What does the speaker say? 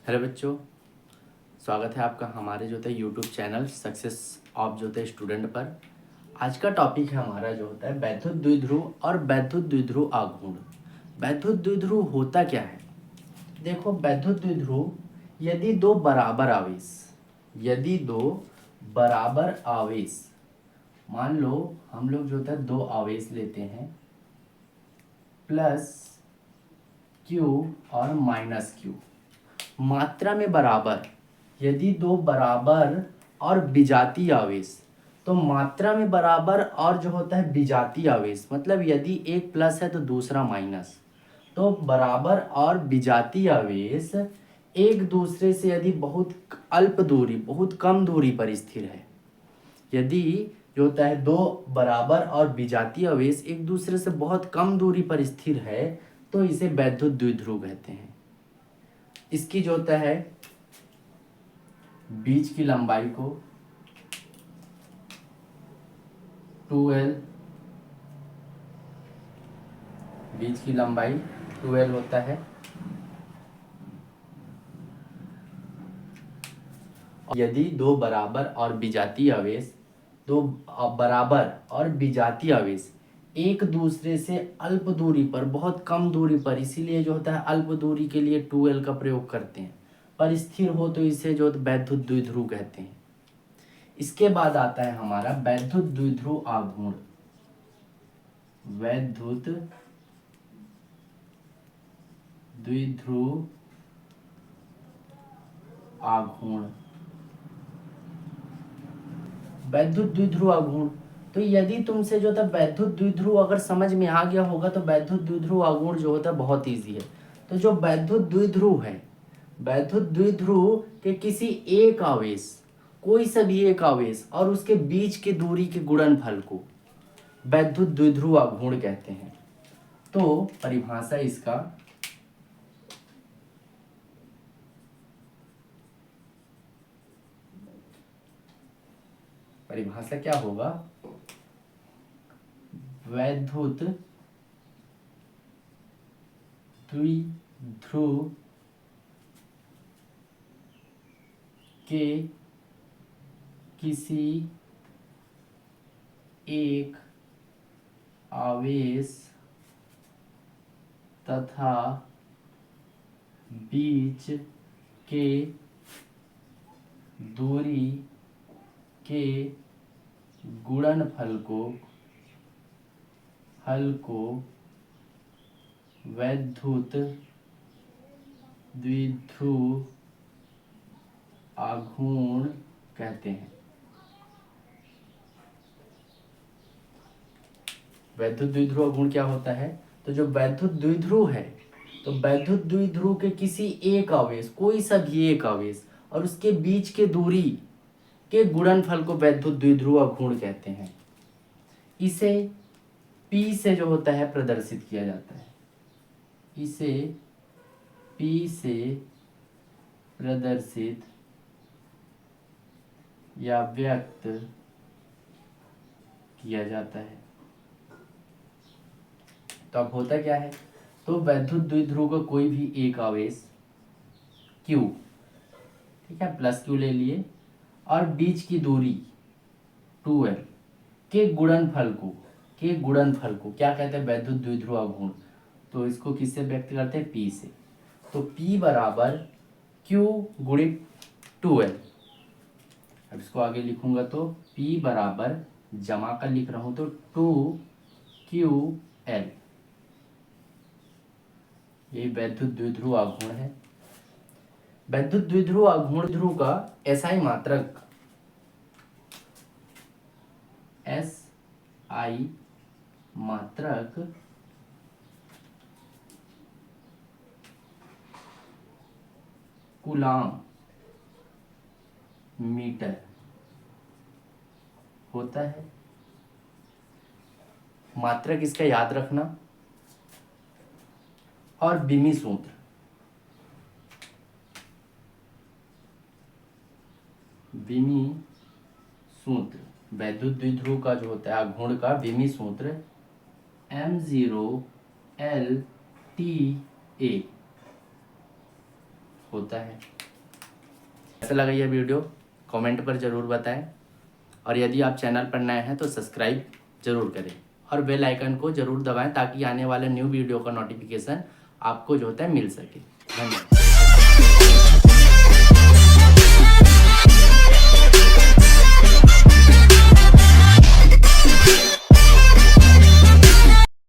Hello बच्चों, स्वागत है आपका हमारे जो थे यूट्यूब चैनल सक्सेस ऑफ जो थे स्टूडेंट पर। आज का टॉपिक है हमारा जो होता है वैद्युत द्विध्रुव और वैद्युत द्विध्रुव आघूर्ण। वैद्युत द्विध्रुव होता क्या है? देखो, वैद्युत द्विध्रुव यदि दो बराबर आवेश मान लो, हम लोग जो होता है दो आवेश लेते हैं प्लस क्यू और माइनस क्यू, मात्रा में बराबर। यदि दो बराबर और विजातीय आवेश, तो मात्रा में बराबर और जो होता है विजातीय आवेश, मतलब यदि एक प्लस है तो दूसरा माइनस, तो बराबर और विजातीय आवेश एक दूसरे से यदि बहुत अल्प दूरी, बहुत कम दूरी पर स्थिर है। यदि जो होता है दो बराबर और विजातीय आवेश एक दूसरे से बहुत कम दूरी पर स्थिर है, तो इसे वैद्युत द्विध्रुव कहते हैं। इसकी जो होता है बीच की लंबाई को 2L, बीच की लंबाई 2L होता है। यदि दो बराबर और विजातीय आवेश एक दूसरे से अल्प दूरी पर, बहुत कम दूरी पर, इसीलिए जो होता है अल्प दूरी के लिए 2L का प्रयोग करते हैं, पर स्थिर हो तो इसे जो वैद्युत द्विध्रुव कहते हैं। इसके बाद आता है हमारा वैद्युत द्विध्रुव आघूर्ण। वैद्युत द्विध्रुव आघूर्ण, वैद्युत द्विध्रुव आघूर्ण। तो यदि तुमसे जो था वैद्युत द्विध्रुव अगर समझ में आ गया होगा तो वैद्युत द्विध्रुव आघूर्ण जो होता है बहुत इजी है। तो जो वैद्युत द्विध्रुव है, वैद्युत द्विध्रुव के किसी एक आवेश, कोई सा भी एक आवेश और उसके बीच की दूरी के गुणनफल को वैद्युत द्विध्रुव आघूर्ण कहते हैं। तो परिभाषा इसका क्या होगा? वैद्युत द्विध्रुव के किसी एक आवेश तथा बीच के दूरी के गुणनफल को वैद्युत द्विध्रुव आघूर्ण कहते हैं। वैद्युत द्विध्रुव आघूर्ण क्या होता है? तो जो वैद्युत द्विध्रुव है, तो वैद्युत द्विध्रुव के किसी एक आवेश, कोई सा भी एक आवेश और उसके बीच के दूरी के गुणनफल को वैद्युत द्विध्रुव आघूर्ण कहते हैं। इसे P से जो होता है प्रदर्शित किया जाता है। इसे P से प्रदर्शित या व्यक्त किया जाता है। तो अब होता क्या है? तो वैद्युत द्विध्रुव का कोई भी एक आवेश Q, ठीक है, प्लस Q ले लिए, और बीच की दूरी 2L के गुणनफल को क्या कहते हैं? वैद्युत द्विध्रुव आघूर्ण। तो इसको किससे व्यक्त करते हैं? P से। तो P बराबर Q गुणित 2L। अब इसको आगे लिखूंगा तो P बराबर, जमा कर लिख रहा हूं तो 2QL। ये वैद्युत द्विध्रुव आघूर्ण है। वैद्युत द्विध्रुव आघूर्ण ध्रुव का SI मात्रक, SI मात्रक कूलाम मीटर होता है। मात्रक इसका याद रखना। और बिमी सूत्र, वैद्युत द्विध्रुव का जो होता है आघूर्ण का बिमी सूत्र M0LTA। होता है। कैसा लगा यह वीडियो कमेंट पर ज़रूर बताएं, और यदि आप चैनल पर नए हैं तो सब्सक्राइब ज़रूर करें और बेल आइकन को ज़रूर दबाएं ताकि आने वाले न्यू वीडियो का नोटिफिकेशन आपको जो होता है मिल सके। धन्यवाद।